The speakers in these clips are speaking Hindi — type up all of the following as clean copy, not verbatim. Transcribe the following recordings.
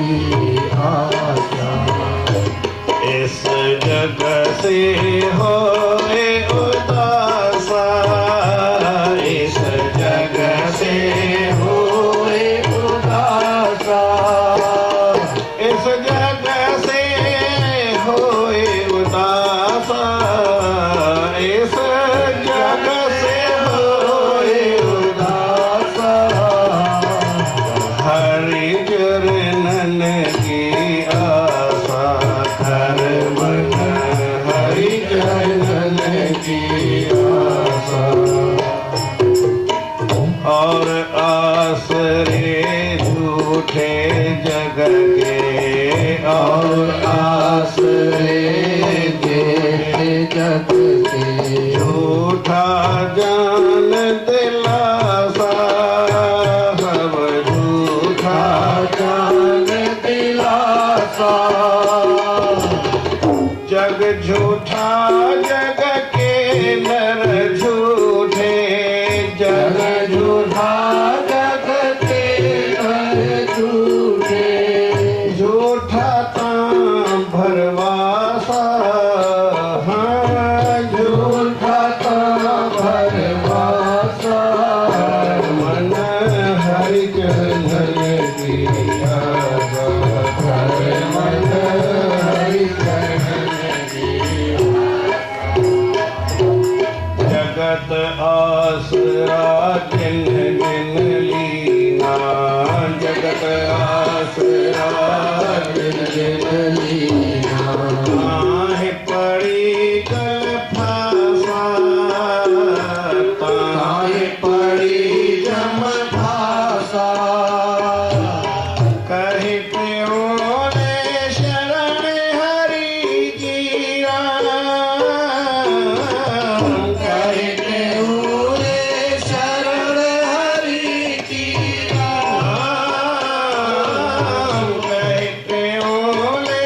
की आशा। इस जग से होए उदासा, इस जग से होए उदासा, इस जग से होए उदासा, इस जग से होए उदासा। हरि चरणन की आशा, हर मन हरि चरणन की आशा। और आसरे झूठे जग के, और आसरे जग के झूठा जान दिलासा, सब झूठा जान दिलासा। जग झूठा जग के नर झूठे, जग झूठा जग के नर झूठे। झूठा ताम भरवासा, हाँ झूठा भरवासा। मन हरि चरणन की आशा, हर मन हरि चरणन की जगत आसरा जिन जिन लीना, जगत आसरा जिन जिन लीना। ताहि पड़ी गल फासा, ताहि पड़ी जम भाषा। कहि प्योने शरण हरि की राम, कहि रे शरण हरि की राम, कहि प्योने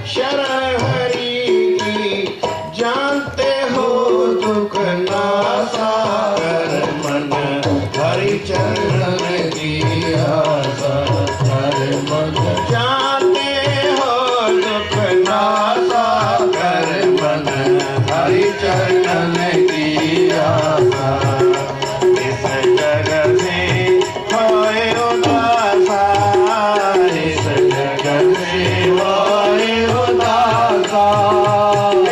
शरण हरि की। जानते हो दुख नासा, कर मन हरि चरण की आशा। हर मन जानते हो दुख नासा, कर मन हरि चरण की आशा। इस जग से होए उदासा, इस जग से होए उदासा,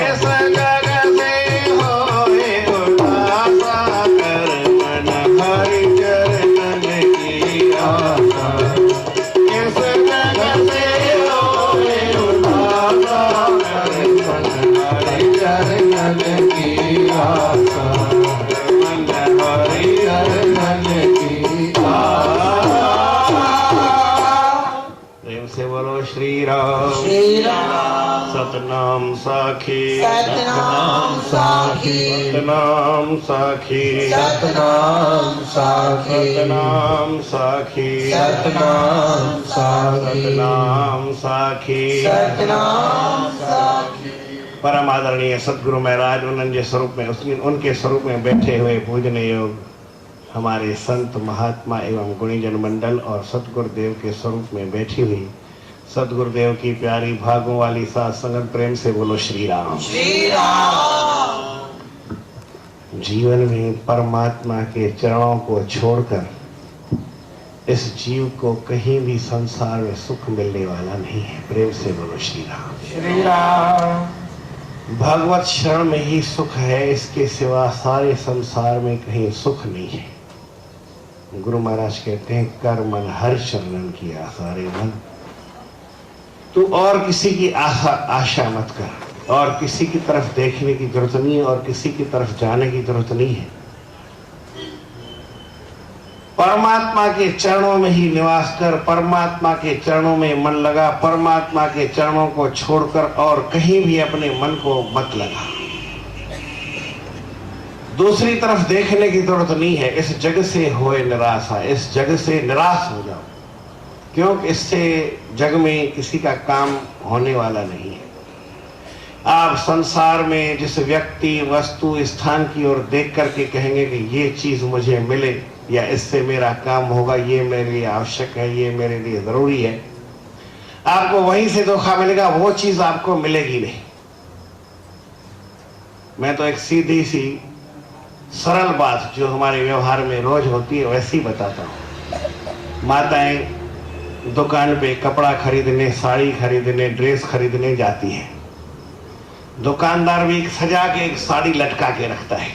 इस जग से होए उदासा। कर मन हरि चरण की आशा। इस जग से होए उदासा, कर मन हरि चरणन की आशा। मन हरि चरणन की आशा। प्रेम से बोलो श्री राम। श्री राम। सतनाम साखी, सतनाम साखी। सतनाम साखी, सतनाम साखी। सतनाम साखी, सतनाम साखी। सतनाम साखी। सतनाम साखी। परम आदरणीय सदगुरु महाराज उनके स्वरूप में, उनके स्वरूप में बैठे हुए पूजनीय योग हमारे संत महात्मा एवं गुणीजन मंडल और सतगुरुदेव के स्वरूप में बैठी हुई सतगुरुदेव की प्यारी भागों वाली साथ संगत, प्रेम से बोलो श्री राम। श्री राम। जीवन में परमात्मा के चरणों को छोड़कर इस जीव को कहीं भी संसार में सुख मिलने वाला नहीं है। प्रेम से बोलो श्री राम। श्री राम। भगवत शरण में ही सुख है, इसके सिवा सारे संसार में कहीं सुख नहीं है। गुरु महाराज कहते हैं, कर मन हर शरणन की आशा। रे मन, तू और किसी की आशा मत कर, और किसी की तरफ देखने की जरूरत नहीं है, और किसी की तरफ जाने की जरूरत नहीं है। परमात्मा के चरणों में ही निवास कर, परमात्मा के चरणों में मन लगा, परमात्मा के चरणों को छोड़कर और कहीं भी अपने मन को मत लगा। दूसरी तरफ देखने की जरूरत नहीं है। इस जग से होए निराशा, इस जग से निराश हो जाओ, क्योंकि इससे जग में किसी का काम होने वाला नहीं है। आप संसार में जिस व्यक्ति, वस्तु, स्थान की ओर देख करके कहेंगे कि ये चीज मुझे मिले या इससे मेरा काम होगा, ये मेरे लिए आवश्यक है, ये मेरे लिए जरूरी है, आपको वहीं से धोखा मिलेगा, वो चीज आपको मिलेगी नहीं। मैं तो एक सीधी सी सरल बात जो हमारे व्यवहार में रोज होती है वैसी बताता हूं। माताएं दुकान पे कपड़ा खरीदने, साड़ी खरीदने, ड्रेस खरीदने जाती हैं। दुकानदार भी एक सजा के एक साड़ी लटका के रखता है।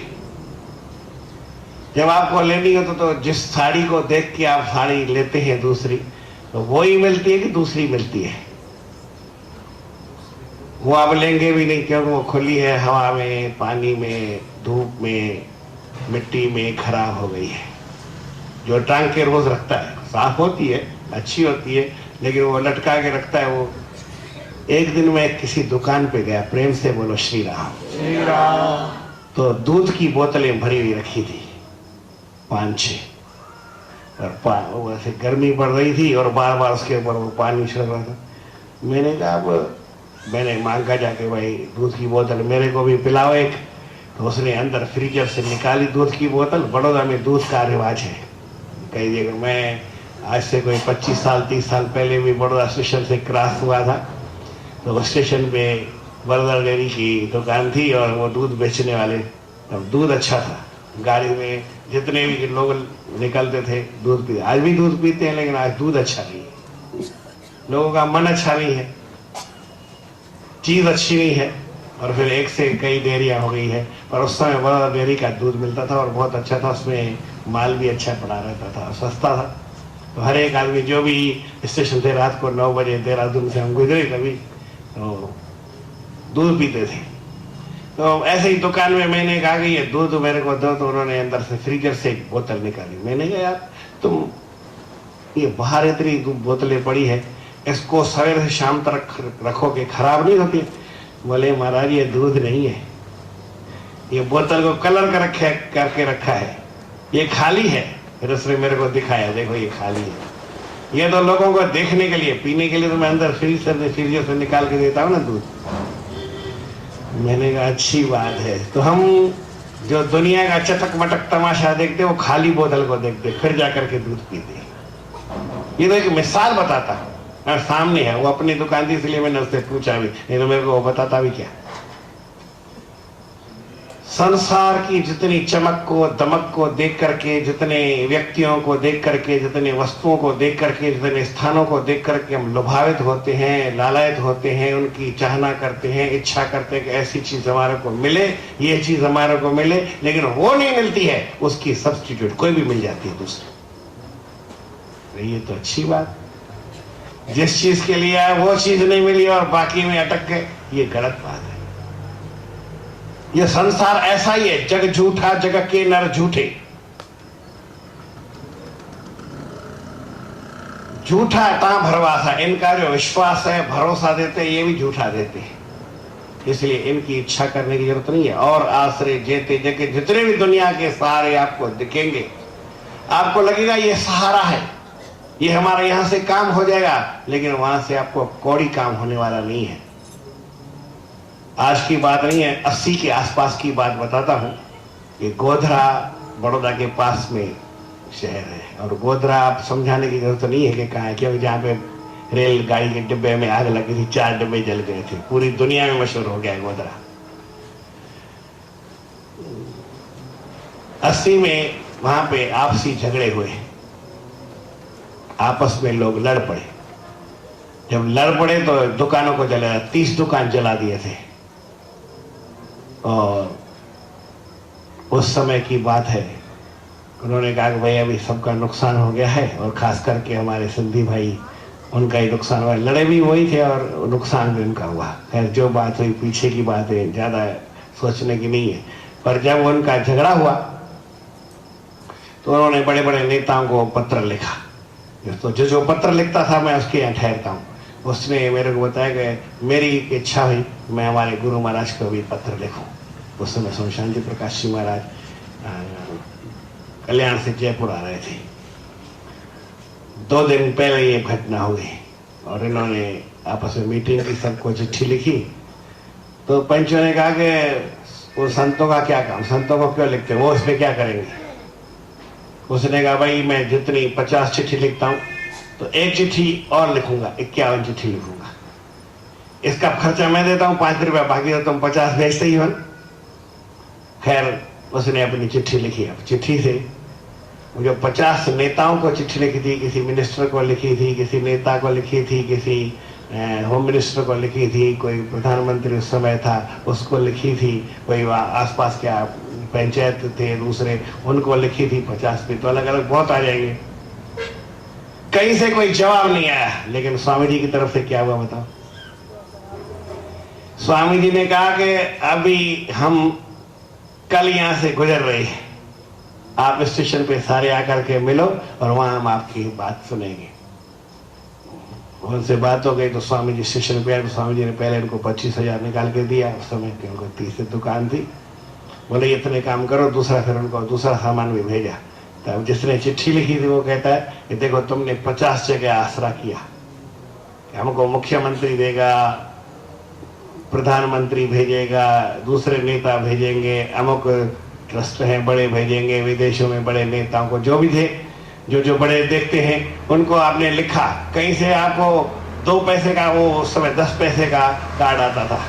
जब आपको लेनी हो तो जिस साड़ी को देख के आप साड़ी लेते हैं दूसरी, तो वो ही मिलती है कि दूसरी मिलती है? वो आप लेंगे भी नहीं, क्योंकि वो खुली है, हवा में, पानी में, धूप में, मिट्टी में खराब हो गई है। जो टांग के रोज रखता है, साफ होती है, अच्छी होती है, लेकिन वो लटका के रखता है। वो एक दिन मैं किसी दुकान पे गया, प्रेम से बोलो श्री राम। श्री राम। तो दूध की बोतलें भरी हुई रखी थी 5-6, और वैसे गर्मी पड़ रही थी और बार बार उसके ऊपर वो पानी छिड़क रहा था। मैंने कहा, अब मैंने मांगा जाके, भाई दूध की बोतल मेरे को भी पिलाओ एक। तो उसने अंदर फ्रीजर से निकाली दूध की बोतल। बड़ौदा में दूध का रिवाज है, कह दिएगा। मैं आज से कोई 25 साल 30 साल पहले भी बड़ौदा स्टेशन से क्रॉस हुआ था, तो स्टेशन पे बरदर डेयरी की दुकान थी और वो दूध बेचने वाले, अब दूध अच्छा था। गाड़ी में जितने भी लोग निकलते थे दूध पीते, आज भी दूध पीते हैं, लेकिन आज दूध अच्छा नहीं है। लोगों का मन अच्छा नहीं है, चीज अच्छी नहीं है, और फिर एक से कई डेयरियां हो गई है। पर उस समय बड़ा डेयरी का दूध मिलता था और बहुत अच्छा था, उसमें माल भी अच्छा पड़ा रहता था, सस्ता था। तो हर एक आदमी जो भी स्टेशन थे, रात को 9 बजे देहरादून से हम गुजरे कभी, तो दूध पीते थे। तो ऐसे ही दुकान में मैंने कहा कि ये दूध मेरे को दो, तो उन्होंने अंदर से फ्रीजर से एक बोतल निकाली। मैंने कहा, यार तुम ये बाहर इतनी बोतलें पड़ी है, इसको सवेरे से शाम तक रखोगे, खराब नहीं होती? बोले, महाराज ये दूध नहीं है, ये बोतल को कलर करके रखा है, ये खाली है। फिर उसने मेरे को दिखाया, देखो ये खाली है। ये तो लोगों को देखने के लिए, पीने के लिए तो मैं अंदर फ्रीजर से निकाल के देता हूँ ना दूध। मैंने कहा, अच्छी बात है। तो हम जो दुनिया का चटक मटक तमाशा देखते, वो खाली बोतल को देखते, फिर जाकर के दूध पीते। ये तो एक मिसाल बताता हूँ, सामने है। वो अपनी दुकान थी, इसलिए मैंने उससे पूछा भी, नहीं तो मेरे को वो बताता भी क्या। संसार की जितनी चमक को, दमक को देख करके, जितने व्यक्तियों को देख करके, जितने वस्तुओं को देख करके, जितने स्थानों को देख करके हम लुभावित होते हैं, लालायित होते हैं, उनकी चाहना करते हैं, इच्छा करते हैं कि ऐसी चीज हमारे को मिले, ये चीज हमारे को मिले, लेकिन वो नहीं मिलती है, उसकी सब्स्टिट्यूट कोई भी मिल जाती है दूसरी। ये तो अच्छी बात, जिस चीज के लिए आए वो चीज नहीं मिली और बाकी में अटक गए, ये गलत बात है। ये संसार ऐसा ही है, जग झूठा जग के नर झूठे। झूठा ता भरवासा, इनका जो विश्वास है, भरोसा देते हैं, ये भी झूठा देते हैं। इसलिए इनकी इच्छा करने की जरूरत नहीं है। और आश्रय जेते जगे, जितने भी दुनिया के सहारे आपको दिखेंगे, आपको लगेगा ये सहारा है, ये हमारा यहां से काम हो जाएगा, लेकिन वहां से आपको कौड़ी काम होने वाला नहीं है। आज की बात नहीं है, 80 के आसपास की बात बताता हूं। ये गोधरा बड़ौदा के पास में शहर है, और गोधरा आप समझाने की जरूरत नहीं है कि कहाँ है, क्योंकि जहाँ पे रेलगाड़ी के डिब्बे में आग लगी थी, 4 डिब्बे जल गए थे, पूरी दुनिया में मशहूर हो गया है गोधरा। 80 में वहां पे आपसी झगड़े हुए, आपस में लोग लड़ पड़े। जब लड़ पड़े तो दुकानों को जला, 30 दुकान जला दिए थे। और उस समय की बात है, उन्होंने कहा कि भाई अभी सबका नुकसान हो गया है, और खास करके हमारे सिंधी भाई, उनका ही नुकसान हुआ। लड़े भी वही थे और नुकसान भी उनका हुआ। खैर जो बात हुई पीछे की बात है, ज्यादा सोचने की नहीं है। पर जब उनका झगड़ा हुआ तो उन्होंने बड़े बड़े नेताओं को पत्र लिखा। तो जो पत्र लिखता था मैं उसके यहाँ ठहरता हूँ। उसने मेरे को बताया कि मेरी इच्छा हुई मैं हमारे गुरु महाराज को भी पत्र लिखूं। उस समय स्वामी शांति प्रकाश जी महाराज कल्याण से जयपुर आ रहे थे। 2 दिन पहले ये घटना हुई और इन्होंने आपस में मीटिंग की, सबको चिट्ठी लिखी। तो पंचों ने कहा कि वो संतों का क्या काम, संतों को क्यों लिखते, वो इसमें क्या करेंगे। उसने कहा भाई मैं जितनी 50 चिट्ठी लिखता हूँ तो एक चिट्ठी और लिखूंगा, 51 चिट्ठी लिखूंगा। इसका खर्चा मैं देता हूं 5 रुपया, बाकी तो तुम 50 भेजते ही हो। खैर उसने अपनी चिट्ठी लिखी। अब चिट्ठी से जो 50 नेताओं को चिट्ठी लिखी थी, किसी मिनिस्टर को लिखी थी, किसी नेता को लिखी थी, किसी होम मिनिस्टर को लिखी थी, कोई प्रधानमंत्री उस समय था उसको लिखी थी, कोई आसपास क्या पंचायत थे दूसरे उनको लिखी थी 50 भी, तो अलग अलग बहुत आ जाएंगे। कहीं से कोई जवाब नहीं आया। लेकिन स्वामी जी की तरफ से क्या हुआ बताओ? स्वामी जी ने कहा कि अभी हम कल यहां से गुजर रहे हैं, आप स्टेशन पे सारे आकर के मिलो और वहां हम आपकी बात सुनेंगे। उनसे बात हो गई तो स्वामी जी स्टेशन पे आए तो स्वामी जी ने पहले इनको 25,000 निकाल के दिया। उस समय की उनको 30 दुकान थी। बोले इतने काम करो, दूसरा फिर उनको दूसरा सामान भी भेजा। तब जिसने चिट्ठी लिखी थी वो कहता है कि देखो तुमने 50 जगह आसरा किया, हमको मुख्यमंत्री देगा, प्रधानमंत्री भेजेगा, दूसरे नेता भेजेंगे, अमुक ट्रस्ट हैं बड़े भेजेंगे, विदेशों में बड़े नेताओं को जो भी थे, जो बड़े देखते हैं उनको आपने लिखा। कहीं से आपको 2 पैसे का, वो उस समय 10 पैसे का कार्ड आता था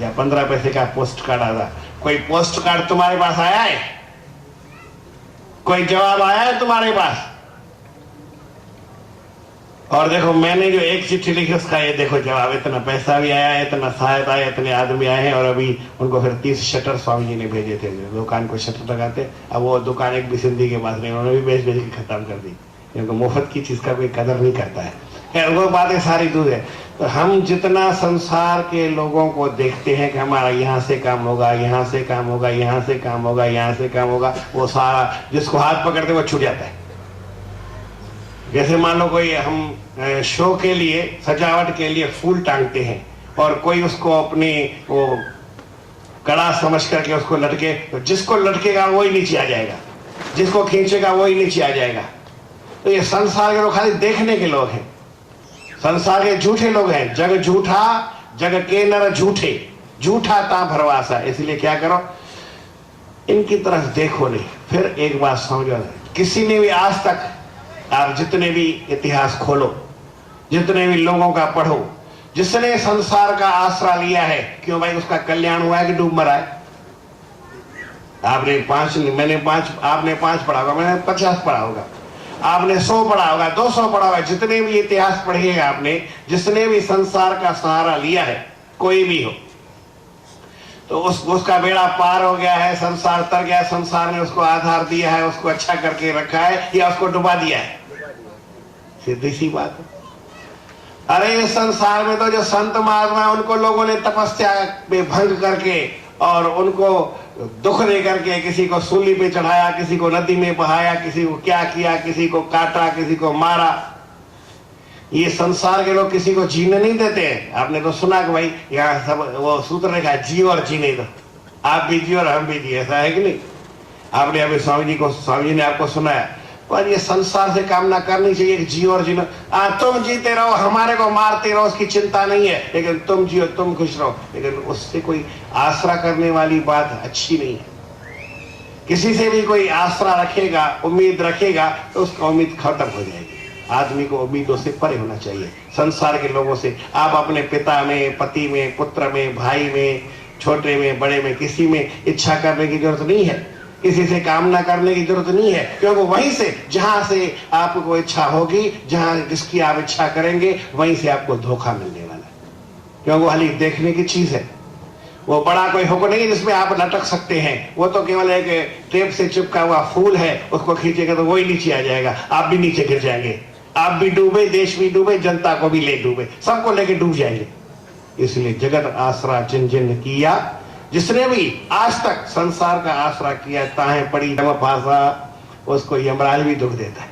या 15 पैसे का पोस्ट कार्ड आता। कोई पोस्ट कार्ड तुम्हारे पास आया है? कोई जवाब आया है तुम्हारे पास? और देखो मैंने जो एक चिट्ठी लिखी उसका ये देखो जवाब, इतना पैसा भी आया है, इतना सहायता आया, इतने आदमी आए हैं। और अभी उनको फिर 30 शटर स्वामी जी ने भेजे थे, दुकान को शटर लगाते। अब वो दुकान एक भी सिंधी के पास नहीं, उन्होंने भी बेच के खत्म कर दी, क्योंकि मुफ्त की चीज का कोई कदर नहीं करता है। खैर वो बातें सारी दूर है। तो हम जितना संसार के लोगों को देखते हैं कि हमारा यहाँ से काम होगा, यहाँ से काम होगा, यहाँ से काम होगा, यहाँ से काम होगा, वो सारा जिसको हाथ पकड़ते वो छूट जाता है। जैसे मान लो कोई हम शो के लिए, सजावट के लिए फूल टांगते हैं और कोई उसको अपनी वो कड़ा समझ करके उसको लटके, तो जिसको लटकेगा वही नीचे आ जाएगा, जिसको खींचेगा वही नीचे आ जाएगा। तो ये संसार के लोग खाली देखने के लोग हैं, संसार के झूठे लोग हैं। जग झूठा जग के नर झूठे, झूठा ता भरवासा। इसलिए क्या करो, इनकी तरफ देखो नहीं। फिर एक बात समझो, किसी ने भी आज तक, आप जितने भी इतिहास खोलो, जितने भी लोगों का पढ़ो, जिसने संसार का आसरा लिया है, क्यों भाई उसका कल्याण हुआ है कि डूब मरा है? आपने 5, मैंने 5, आपने 5 पढ़ा होगा, मैंने 50 पढ़ा होगा, आपने 100 पढ़ा होगा, 200 पढ़ा होगा। जितने भी इतिहास पढ़े आपने, जिसने भी संसार का सहारा लिया है, कोई भी हो, तो उसका बेड़ा पार हो गया है, संसार तर गया, संसार ने उसको आधार दिया है, उसको अच्छा करके रखा है या उसको डुबा दिया है। सीधी सी बात है। अरे इस संसार में तो जो संत महात्मा है उनको लोगों ने तपस्या में भंग करके और उनको दुख दे करके किसी को सूली पे चढ़ाया, किसी को नदी में बहाया, किसी को क्या किया, किसी को काटा, किसी को मारा। ये संसार के लोग किसी को जीने नहीं देते हैं। आपने तो सुना कि भाई यहाँ सब वो सूत्र लिखा है, जियो और जीने दो, आप भी जियो और हम भी जिए, ऐसा है कि नहीं? आपने अभी स्वामी जी ने आपको सुनाया। पर ये संसार से कामना करनी चाहिए कि जियो और जीनो। तुम जीते रहो, हमारे को मारते रहो, उसकी चिंता नहीं है, लेकिन तुम जियो, तुम खुश रहो। लेकिन उससे कोई आसरा करने वाली बात अच्छी नहीं है। किसी से भी कोई आसरा रखेगा, उम्मीद रखेगा, तो उसका उम्मीद खत्म हो जाएगी। आदमी को उम्मीदों से परे होना चाहिए, संसार के लोगों से। आप अपने पिता में, पति में, पुत्र में, भाई में, छोटे में, बड़े में, किसी में इच्छा करने की जरूरत नहीं है, किसी से कामना करने की जरूरत नहीं है, क्योंकि वहीं से, जहां से आपको इच्छा होगी, जहां जिसकी आप इच्छा करेंगे, वहीं से आपको धोखा मिलने वाला है। क्योंकि वो खाली देखने की चीज है, वो बड़ा कोई हुक्म नहीं जिसमें आप लटक सकते हैं। वो तो केवल एक टेप से चिपका हुआ फूल है, उसको खींचेगा तो वही नीचे आ जाएगा, आप भी नीचे गिर जाएंगे, आप भी डूबे, देश भी डूबे, जनता को भी ले डूबे, सबको लेके डूब जाएंगे। इसलिए जगत आसरा जिन जिन किया, जिसने भी आज तक संसार का आसरा किया, ताहे पड़ी फांसा, उसको यमराज भी दुख देता है।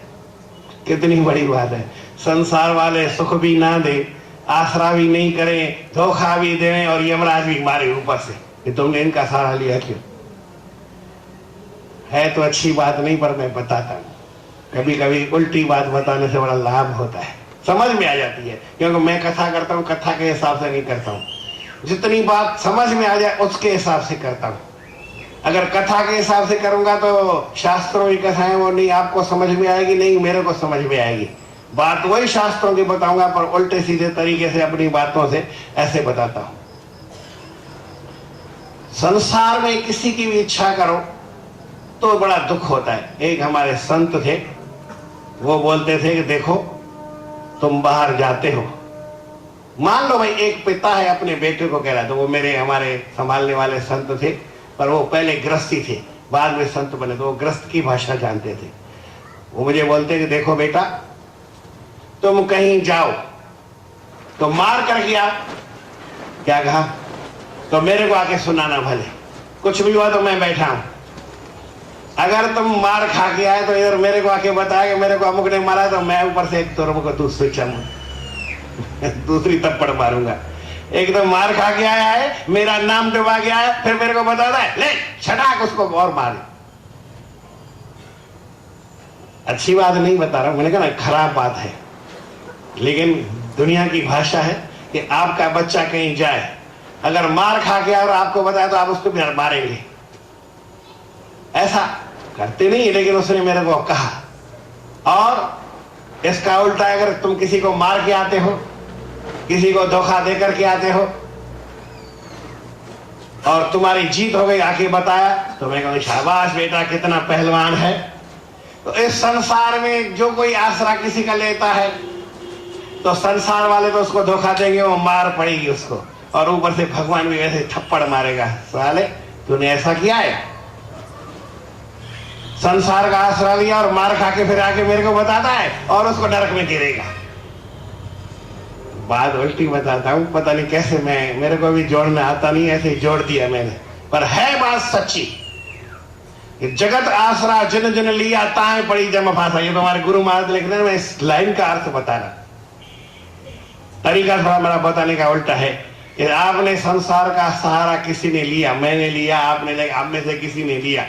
कितनी बड़ी बात है। संसार वाले सुख भी ना दे, आसरा भी नहीं करें, धोखा भी दें और यमराज भी मारे ऊपर से कि तुमने इनका सहारा लिया क्यों? है तो अच्छी बात नहीं, पर मैं बताता हूं, कभी कभी उल्टी बात बताने से बड़ा लाभ होता है, समझ में आ जाती है। क्योंकि मैं कथा करता हूँ, कथा के हिसाब से नहीं करता हूँ, जितनी बात समझ में आ जाए उसके हिसाब से करता हूँ। अगर कथा के हिसाब से करूंगा तो शास्त्रों की कथाएं वो नहीं आपको समझ में आएगी, नहीं मेरे को समझ में आएगी। बात वही शास्त्रों की बताऊंगा, पर उल्टे सीधे तरीके से अपनी बातों से ऐसे बताता हूं। संसार में किसी की भी इच्छा करो तो बड़ा दुख होता है। एक हमारे संत थे, वो बोलते थे कि देखो तुम बाहर जाते हो, मान लो भाई एक पिता है अपने बेटे को कह रहा, तो वो मेरे हमारे संभालने वाले संत थे, पर वो पहले गृहस्थी थे, बाद में संत बने, तो वो गृहस्थ की भाषा जानते थे। वो मुझे बोलते कि देखो बेटा तुम कहीं जाओ तो मार कर गया, क्या कहा, तो मेरे को आके सुनाना, भले कुछ भी हुआ तो मैं बैठा हूं। अगर तुम मार खा के आए तो इधर मेरे को आके बताया कि मेरे को अमुक ने मारा, तो मैं ऊपर से एक तुरम को दूसरी थप्पड़ मारूंगा। एकदम मार खा के आया है, मेरा नाम डुबा गया है, फिर मेरे को बताता है ले छटाक उसको और मार। अच्छी बात नहीं बता रहा हूं, मैंने कहा ना खराब बात है, लेकिन दुनिया की भाषा है कि आपका बच्चा कहीं जाए, अगर मार खा के और आपको बताया तो आप उसको भी मारेंगे। ऐसा करते नहीं, लेकिन उसने मेरे को कहा। और इसका उल्टा, अगर तुम किसी को मार के आते हो, किसी को धोखा दे करके आते हो और तुम्हारी जीत हो गई, आके बताया, तो मैं कहूँ शाबाश बेटा कितना पहलवान है। तो इस संसार में जो कोई आसरा किसी का लेता है तो संसार वाले तो उसको धोखा देंगे, वो मार पड़ेगी उसको, और ऊपर से भगवान भी वैसे थप्पड़ मारेगा, साले तूने ऐसा किया है। संसार का आसरा लिया और मार खा के फिर आके मेरे को बताता है और उसको नरक में गिरेगा। बात उल्टी बताता हूं, पता नहीं कैसे, मेरे को भी जोड़ना आता नहीं, ऐसे ही जोड़ दिया मैंने, पर है बात सच्ची। जगत आसरा जिन जिन लिया ताए पड़ी जम फांसा, ये तो हमारे गुरु महाराज लिख रहे हैं, मैं इस लाइन का अर्थ बता रहा। तरीका थोड़ा मेरा बताने का उल्टा है कि आपने संसार का सहारा किसी ने लिया, मैंने लिया, आपने लिया, आप में से किसी ने लिया,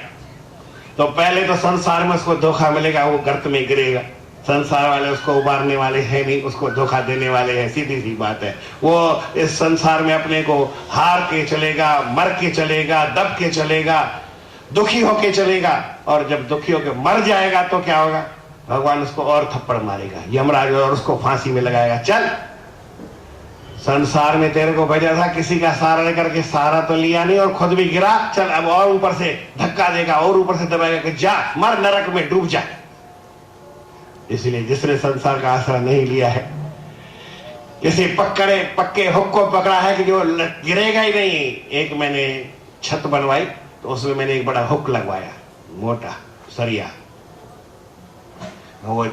तो पहले तो संसार में उसको धोखा मिलेगा, वो गर्त में गिरेगा। संसार वाले उसको उबारने वाले हैं नहीं, उसको धोखा देने वाले हैं, सीधी सी बात है। वो इस संसार में अपने को हार के चलेगा, मर के चलेगा, दब के चलेगा, दुखी होके चलेगा, और जब दुखी होके मर जाएगा तो क्या होगा, भगवान उसको और थप्पड़ मारेगा, यमराज, और उसको फांसी में लगाएगा। चल, संसार में तेरे को भेजा था, किसी का सहारा लेकर के सहारा तो लिया नहीं और खुद भी गिरा, चल अब और ऊपर से धक्का देगा और ऊपर से दबाएगा कि जा मर, नरक में डूब जा। इसलिए जिसने संसार का आसरा नहीं लिया है, किसी पक्के हुक को पकड़ा है कि जो गिरेगा ही नहीं। एक मैंने छत बनवाई तो उसमें मैंने एक बड़ा हुक लगवाया, मोटा सरिया, वो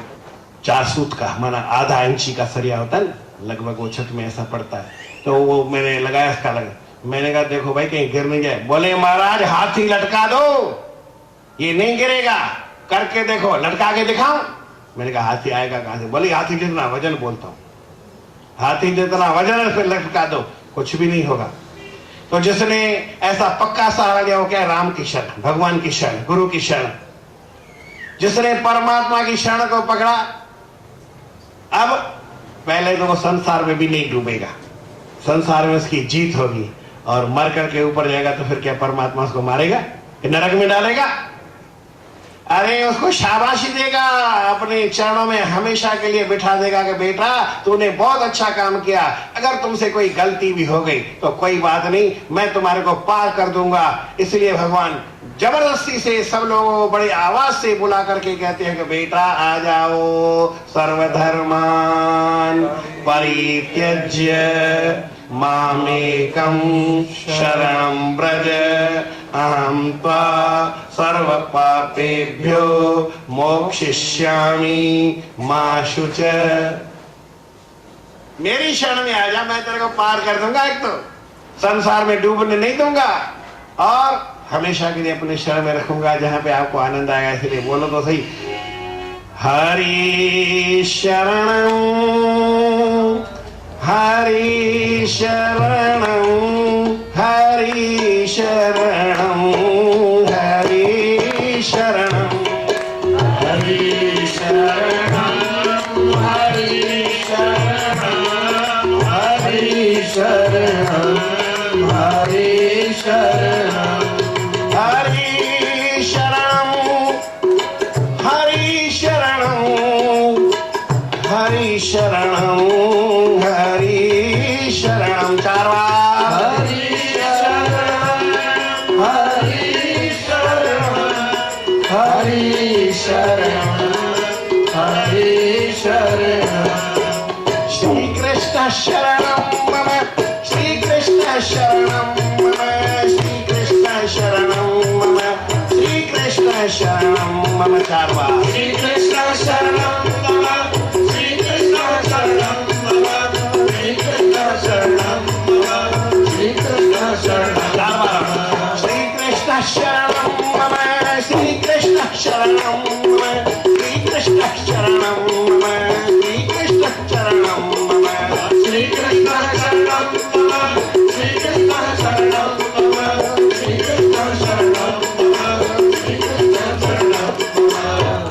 4 सूत का, माना आधा इंची का सरिया होता है, लगभग वो छत में ऐसा पड़ता है, तो वो मैंने लगाया, इसका लगा। मैंने कहा देखो भाई कहीं गिर नहीं जाए। बोले महाराज हाथी लटका दो, ये नहीं गिरेगा, करके देखो, लटका के दिखाओ। मैंने कहा हाथी आएगा कहां से? बोले हाथी जितना वजन, बोलता हूं हाथी जितना वजन है, फिर लटका दो, कुछ भी नहीं होगा। तो जिसने ऐसा पक्का सहारा लिया, वो क्या, राम की शरण, भगवान की शरण, गुरु की शरण, जिसने परमात्मा की शरण को पकड़ा, अब पहले तो वो संसार में भी नहीं डूबेगा, संसार में उसकी जीत होगी, और मर करके ऊपर जाएगा तो फिर क्या परमात्मा उसको मारेगा, नरक में डालेगा? अरे उसको शाबाशी देगा, अपने चरणों में हमेशा के लिए बिठा देगा कि बेटा तूने बहुत अच्छा काम किया, अगर तुमसे कोई गलती भी हो गई तो कोई बात नहीं, मैं तुम्हारे को पार कर दूंगा। इसलिए भगवान जबरदस्ती से सब लोगों को बड़ी आवाज से बुला करके कहते हैं कि बेटा आ जाओ, सर्वधर्मान परित्यज्य मामेकं शरणं व्रज, अहं त्वा सर्व पापेभ्यो मोक्षयिष्यामि मा शुच। मेरी शरण में आ जा, मैं तेरे को पार कर दूंगा, एक तो संसार में डूबने नहीं दूंगा, और हमेशा के लिए अपने शरण में रखूंगा, जहां पे आपको आनंद आएगा। इसलिए बोलो तो सही, हरि शरणं हरि शरणं हरि शरणं हरि शरणं हरि शरणं हरि शरणं हरि शरणं हरि शरणं हरि शरणं हरि शरणं हरि शरणम। चार बार हरि शरणम, हरि शरणम, हरि शरणम, हरि शरणम। श्री कृष्ण शरणम मम, श्री कृष्ण शरणम मम, श्री कृष्ण शरणम मम, श्री कृष्ण शरणम मम। चार बार श्री कृष्ण शरणम मम, श्री कृष्ण शरणम मम, श्री कृष्ण शरणम मम, श्री कृष्ण शरणम। चार बार श्री कृष्ण शरणम मम, श्री कृष्ण शरणम मम, श्री कृष्ण शरणम मम, श्री कृष्ण शरणम मम। श्री कृष्ण शरणम मम, श्री कृष्ण शरणम मम, श्री कृष्ण शरणम मम, श्री कृष्ण शरणम मम।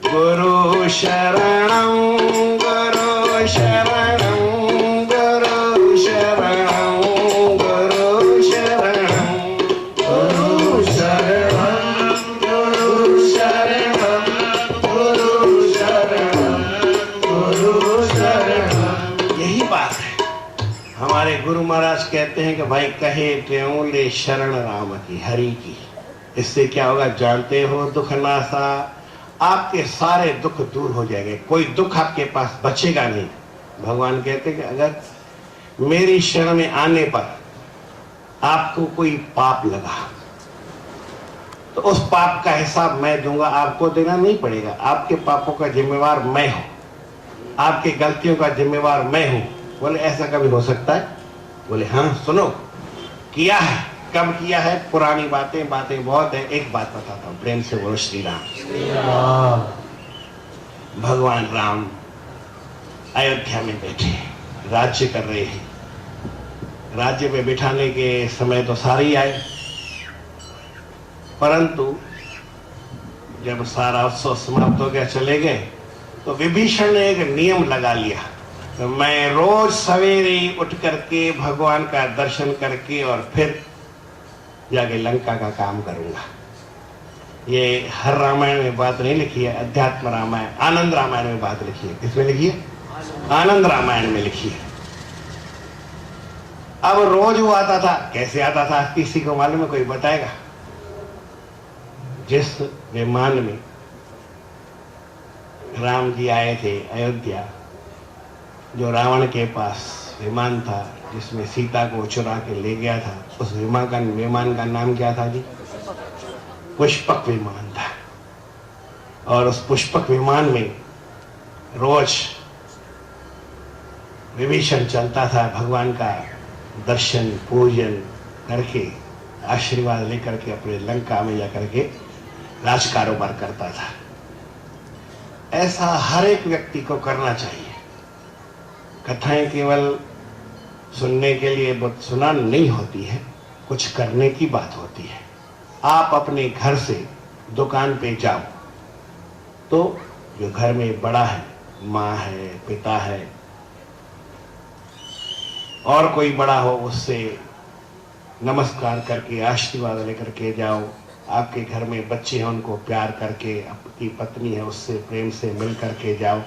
गुरु शरणं, गुरु शरणं, गुरु शरणं, गुरु शरणं। गुरु शरणम, गुरु शरणम, गुरु शरणम, गुरु शरणम। यही बात है। हमारे गुरु महाराज कहते हैं कि भाई कहे त्यों ले शरण राम की, हरि की। इससे क्या होगा जानते हो? दुख नासा, आपके सारे दुख दूर हो जाएंगे, कोई दुख आपके पास बचेगा नहीं। भगवान कहते हैं कि अगर मेरी शरण में आने पर आपको कोई पाप लगा तो उस पाप का हिसाब मैं दूंगा, आपको देना नहीं पड़ेगा। आपके पापों का जिम्मेवार मैं हूं, आपकी गलतियों का जिम्मेवार मैं हूं। बोले ऐसा कभी हो सकता है? बोले हाँ, सुनो किया है। कब किया है? पुरानी बातें बहुत है। एक बात बताता हूं, प्रेम से बोलो श्री राम। भगवान राम अयोध्या में बैठे राज्य कर रहे हैं। राज्य में बिठाने के समय तो सारे ही आए, परंतु जब सारा उत्सव समाप्त हो गया, चले गए, तो विभीषण ने एक नियम लगा लिया, तो मैं रोज सवेरे उठ करके भगवान का दर्शन करके और फिर जाके लंका का काम करूंगा। ये हर रामायण में बात नहीं लिखी है, अध्यात्म रामायण, आनंद रामायण में बात लिखी है। किसमें लिखी है? आनंद रामायण में लिखी है। अब रोज वो आता था। कैसे आता था किसी को मालूम है? कोई बताएगा? जिस विमान में राम जी आए थे अयोध्या, जो रावण के पास विमान था जिसमें सीता को चुरा के ले गया था, उस विमान का नाम क्या था जी? पुष्पक विमान था। और उस पुष्पक विमान में रोज विभीषण चलता था, भगवान का दर्शन पूजन करके आशीर्वाद लेकर के अपने लंका में जाकर के राज कारोबार करता था। ऐसा हर एक व्यक्ति को करना चाहिए। कथाएं केवल सुनने के लिए सुना नहीं होती है, कुछ करने की बात होती है। आप अपने घर से दुकान पे जाओ तो जो घर में बड़ा है, माँ है, पिता है, और कोई बड़ा हो, उससे नमस्कार करके आशीर्वाद लेकर के जाओ। आपके घर में बच्चे हैं, उनको प्यार करके, आपकी पत्नी है उससे प्रेम से मिल करके जाओ,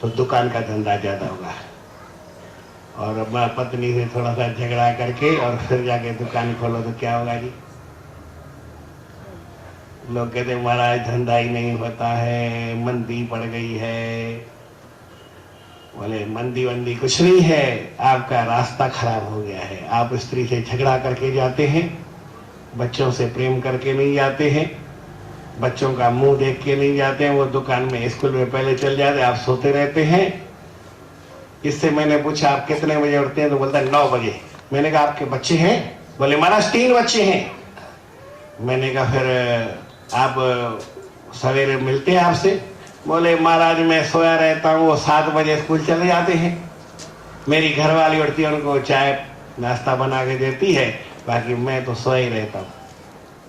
तो दुकान का धंधा ज्यादा होगा। और अपना पत्नी से थोड़ा सा झगड़ा करके और फिर जाके दुकान खोलो तो क्या होगा जी? लोग कहते महाराज धंधा ही नहीं होता है, मंदी पड़ गई है। बोले मंदी वंदी कुछ नहीं है, आपका रास्ता खराब हो गया है। आप स्त्री से झगड़ा करके जाते हैं, बच्चों से प्रेम करके नहीं जाते हैं, बच्चों का मुंह देख के नहीं जाते हैं। वो दुकान में, स्कूल में पहले चल जाते, आप सोते रहते हैं। इससे मैंने पूछा आप कितने बजे उठते हैं? तो बोलता है 9 बजे। मैंने कहा आपके बच्चे हैं? बोले महाराज 3 बच्चे हैं। मैंने कहा फिर आप सवेरे मिलते हैं आपसे? बोले महाराज मैं सोया रहता हूँ, वो 7 बजे स्कूल चले जाते हैं। मेरी घरवाली उठती है, उनको चाय नाश्ता बना के देती है, बाकी मैं तो सोया ही रहता हूँ।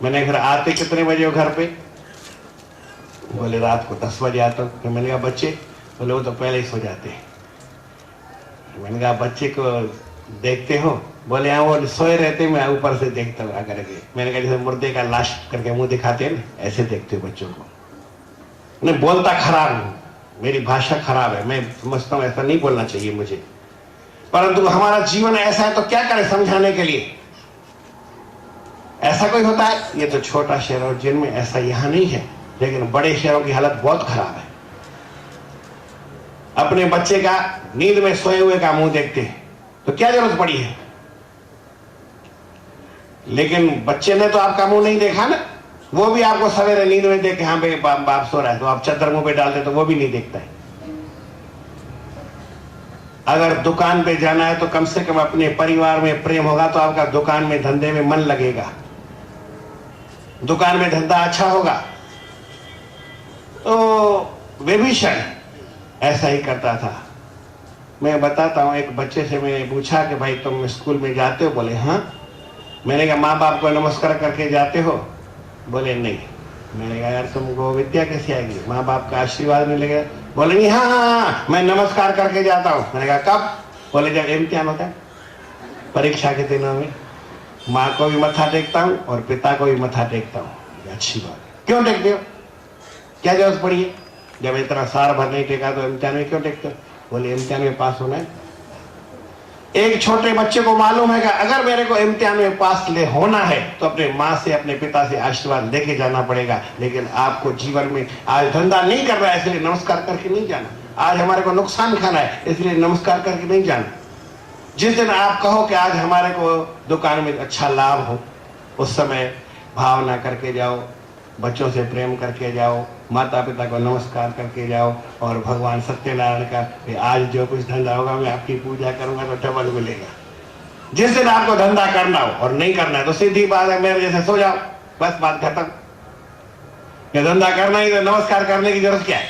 मैंने फिर आते कितने बजे हो घर पे? बोले रात को 10 बजे आता हूँ। फिर मैंने कहा बच्चे? बोले वो तो पहले ही सो जाते हैं। मैंने कहा बच्चे को देखते हो? बोले हाँ वो सोए रहते, मैं ऊपर से देखता हूँ आकर के। मैंने कहा जैसे मुर्दे का लाश करके मुंह दिखाते हैं ना, ऐसे देखते हो बच्चों को। उन्हें बोलता खराब हूँ, मेरी भाषा खराब है, मैं समझता हूं ऐसा नहीं बोलना चाहिए मुझे, परंतु हमारा जीवन ऐसा है तो क्या करें समझाने के लिए। ऐसा कोई होता है? ये तो छोटा शहर और जिनमें ऐसा यहां नहीं है, लेकिन बड़े शहरों की हालत बहुत खराब है। अपने बच्चे का नींद में सोए हुए का मुंह देखते हैं तो क्या जरूरत पड़ी है? लेकिन बच्चे ने तो आपका मुंह नहीं देखा ना, वो भी आपको सवेरे नींद में देख के हाँ भाई बाप सो रहा है, तो आप चद्दर मुंह पे डालते तो वो भी नहीं देखता है। अगर दुकान पे जाना है तो कम से कम अपने परिवार में प्रेम होगा तो आपका दुकान में धंधे में मन लगेगा, दुकान में धंधा अच्छा होगा। तो विभीषण ऐसा ही करता था। मैं बताता हूं, एक बच्चे से मैंने पूछा कि भाई तुम स्कूल में जाते हो? बोले हाँ। मैंने कहा माँ बाप को नमस्कार करके जाते हो? बोले नहीं। मैंने कहा यार तुमको विद्या कैसे आएगी, माँ बाप का आशीर्वाद नहीं लगेगा? बोले नहीं, हाँ हाँ हाँ मैं नमस्कार करके जाता हूँ। मैंने कहा कब? बोले जब इम्तिहान होता है, परीक्षा के दिनों में माँ को भी मत्था टेकता हूँ और पिता को भी मत्था टेकता हूँ। अच्छी बात है, क्यों टेकते हो? क्या जरूरत पड़ी है? जब इतना साल भर नहीं टेका तो इम्तिहान में क्यों टेकते हो? बोले इम्तिहान में पास होना है। एक छोटे बच्चे को मालूम है कि अगर मेरे को इम्तिहान में पास होना है तो अपने माँ से अपने पिता से आशीर्वाद लेके जाना पड़ेगा। लेकिन आपको जीवन में आज धंधा नहीं कर रहा है इसलिए नमस्कार करके नहीं जाना, आज हमारे को नुकसान खाना है इसलिए नमस्कार करके नहीं जाना। जिस दिन आप कहो कि आज हमारे को दुकान में अच्छा लाभ हो, उस समय भावना करके जाओ, बच्चों से प्रेम करके जाओ, माता पिता को नमस्कार करके जाओ और भगवान सत्यनारायण का कि आज जो कुछ धंधा होगा मैं आपकी पूजा करूंगा तो डबल मिलेगा। जिस दिन आपको धंधा करना हो और नहीं करना है तो सीधी बात है मेरे जैसे सो जाओ, बस बात खत्म। ये धंधा करना ही तो नमस्कार करने की जरूरत क्या है?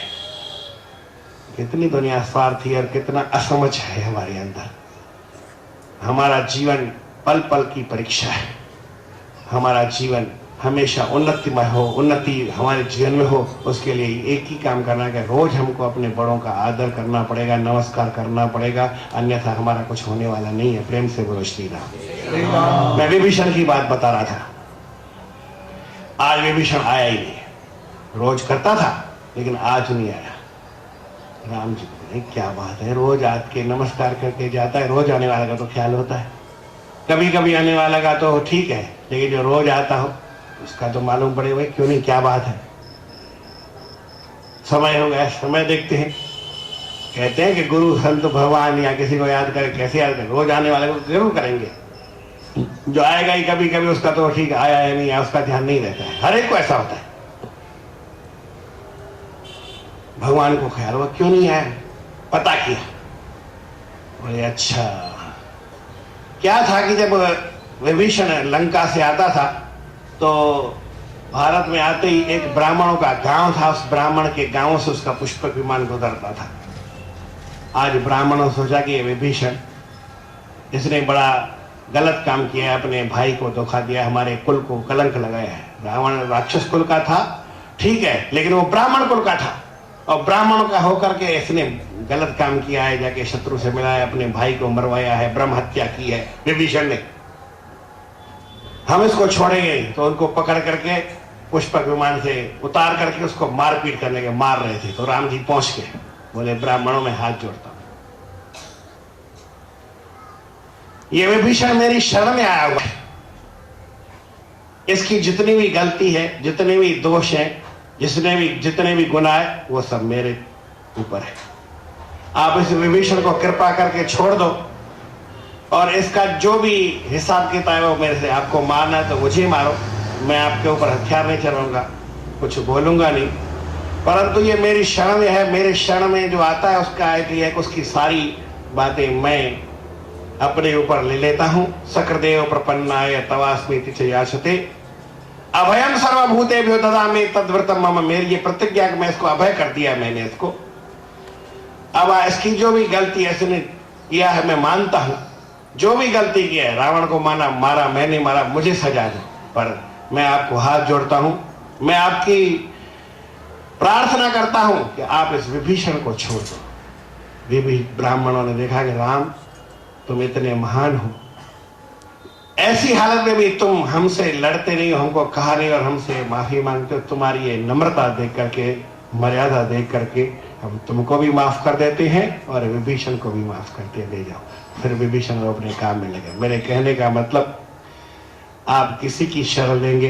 कितनी दुनिया स्वार्थी और कितना असमझ है हमारे अंदर। हमारा जीवन पल पल की परीक्षा है। हमारा जीवन हमेशा उन्नतिमय हो, उन्नति हमारे जीवन में हो, उसके लिए एक ही काम करना है कि रोज हमको अपने बड़ों का आदर करना पड़ेगा, नमस्कार करना पड़ेगा, अन्यथा हमारा कुछ होने वाला नहीं है। प्रेम से बोलो श्री राम। मैं विभीषण की बात बता रहा था। आज विभीषण आया ही नहीं, रोज करता था लेकिन आज नहीं आया। राम जी बोले क्या बात है, रोज आज के नमस्कार करके जाता है, रोज आने वाला का तो ख्याल होता है, कभी कभी आने वाला का तो ठीक है, लेकिन जो रोज आता हो उसका तो मालूम पड़े भाई क्यों नहीं, क्या बात है। समय हो गया, समय देखते हैं। कहते हैं कि गुरु संत भगवान या किसी को याद करें, कैसे याद करें? रोज आने वाले को जरूर करेंगे, जो आएगा ही कभी कभी उसका तो ठीक आया है नहीं आया उसका ध्यान नहीं रहता है। हर एक को ऐसा होता है। भगवान को ख्याल हुआ क्यों नहीं आया, पता किया, बोले अच्छा क्या था कि जब विभीषण लंका से आता था तो भारत में आते ही एक ब्राह्मणों का गांव था, उस ब्राह्मण के गांव से उसका पुष्पक विमान गुजरता था। आज ब्राह्मणों सोचा कि ये विभीषण इसने बड़ा गलत काम किया है, अपने भाई को धोखा दिया, हमारे कुल को कलंक लगाया है। ब्राह्मण राक्षस कुल का था ठीक है, लेकिन वो ब्राह्मण कुल का था और ब्राह्मणों का होकर के इसने गलत काम किया है, जाके शत्रु से मिला है, अपने भाई को मरवाया है, ब्रह्म हत्या की है विभीषण ने। हम इसको छोड़ेंगे तो उनको पकड़ करके पुष्पक विमान से उतार करके उसको मारपीट करने के मार रहे थे। तो राम जी पहुंच के बोले ब्राह्मणों में हाथ जोड़ता हूं, ये विभीषण मेरी शरण में आया हुआ है, इसकी जितनी भी गलती है, जितने भी दोष हैं, जितने भी गुनाह है, वो सब मेरे ऊपर है। आप इस विभीषण को कृपा करके छोड़ दो और इसका जो भी हिसाब किताब है वो मेरे से, आपको मारना है तो मुझे मारो, मैं आपके ऊपर हथियार नहीं चलाऊंगा, कुछ बोलूंगा नहीं, परंतु ये मेरी शरण में है। मेरे शरण में जो आता है उसका आइडिया है कि उसकी सारी बातें मैं अपने ऊपर ले लेता हूं। सक्रदेव प्रपन्नाय तवास्मि तिथे याचते अभयम सर्वभूतेभ्यो ददामि तद्व्रतम मम। मेरी ये प्रतिज्ञा कि मैं इसको अभय कर दिया मैंने इसको। अब इसकी जो भी गलती इसने किया है मैं मानता हूं, जो भी गलती की है, रावण को मारा मैंने मारा, मुझे सजा दो, पर मैं आपको हाथ जोड़ता हूं, मैं आपकी प्रार्थना करता हूं कि आप इस विभीषण को छोड़ दो। ब्राह्मणों ने देखा कि राम तुम इतने महान हो, ऐसी हालत में भी तुम हमसे लड़ते नहीं हो, हमको कहा नहीं और हमसे माफी मांगते हो, तुम्हारी ये नम्रता देख करके, मर्यादा देख करके हम तुमको भी माफ कर देते हैं और विभीषण को भी माफ करते ले जाओ। फिर विभीषण अपने काम में लगे। मेरे कहने का मतलब, आप किसी की शरण लेंगे,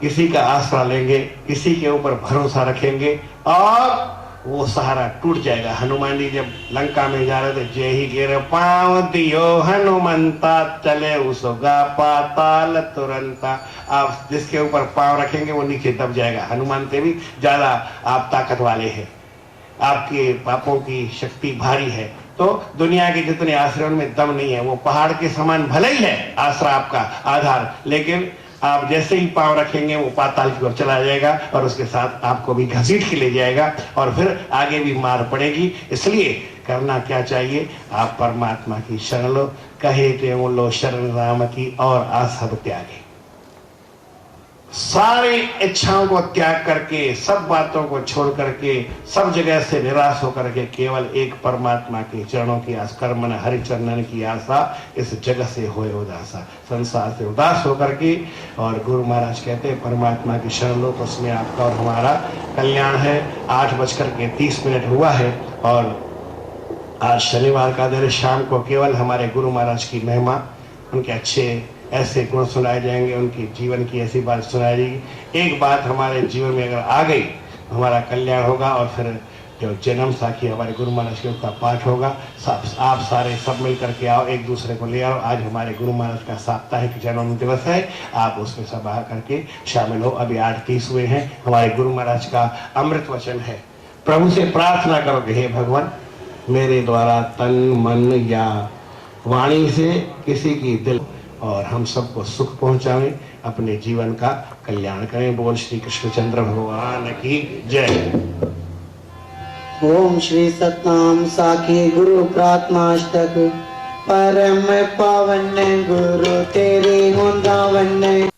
किसी का आसरा लेंगे, किसी के ऊपर भरोसा रखेंगे और वो सहारा टूट जाएगा। हनुमान जी जब लंका में जा रहे थे, जय ही गिर पांव दियो हनुमंता, चले उसोगा पाताल तुरंता। आप जिसके ऊपर पांव रखेंगे वो नीचे दब जाएगा। हनुमान से भी ज्यादा आप ताकत वाले हैं, आपके पापों की शक्ति भारी है। तो दुनिया के जितने आश्रयों में दम नहीं है। वो पहाड़ के समान भले ही है आश्रय आपका आधार, लेकिन आप जैसे ही पांव रखेंगे वो पाताल की ओर चला जाएगा और उसके साथ आपको भी घसीट के ले जाएगा और फिर आगे भी मार पड़ेगी। इसलिए करना क्या चाहिए, आप परमात्मा की शरण लो। कहे ते लो शरण राम की और आसब त्यागे। सारी इच्छाओं को त्याग करके, सब बातों को छोड़ करके, सब जगह से निराश होकर के केवल एक परमात्मा के चरणों की आस, कर्मन हरि चरणन की आशा, इस जगत से होए उदासा, संसार से उदास होकर के। और गुरु महाराज कहते हैं परमात्मा की शरण लो तो उसमें आपका और हमारा कल्याण है। 8:30 हुआ है और आज शनिवार का दिन, शाम को केवल हमारे गुरु महाराज की महिमा, उनके अच्छे ऐसे गुण सुनाए जाएंगे, उनके जीवन की ऐसी बात सुनाई जाएगी। एक बात हमारे जीवन में अगर आ गई तो हमारा कल्याण होगा। और फिर जो जन्म साखी हमारे गुरु महाराज के उसका पाठ होगा। आप सारे सब मिल करके आओ, एक दूसरे को ले आओ। आज हमारे गुरु महाराज का साप्ताहिक जन्म दिवस है, आप उसमें सब आ करके शामिल हो। अभी 8:30 हुए हैं। हमारे गुरु महाराज का अमृत वचन है। प्रभु से प्रार्थना करोगे, हे भगवान मेरे द्वारा तन मन या वाणी से किसी की दिल और हम सबको सुख पहुंचाएं, अपने जीवन का कल्याण करें। बोल श्री कृष्णचंद्र भगवान की जय। ओम श्री सतनाम साखी गुरु प्रार्थनाष्टक। परम पावन गुरु तेरे होंदा वन।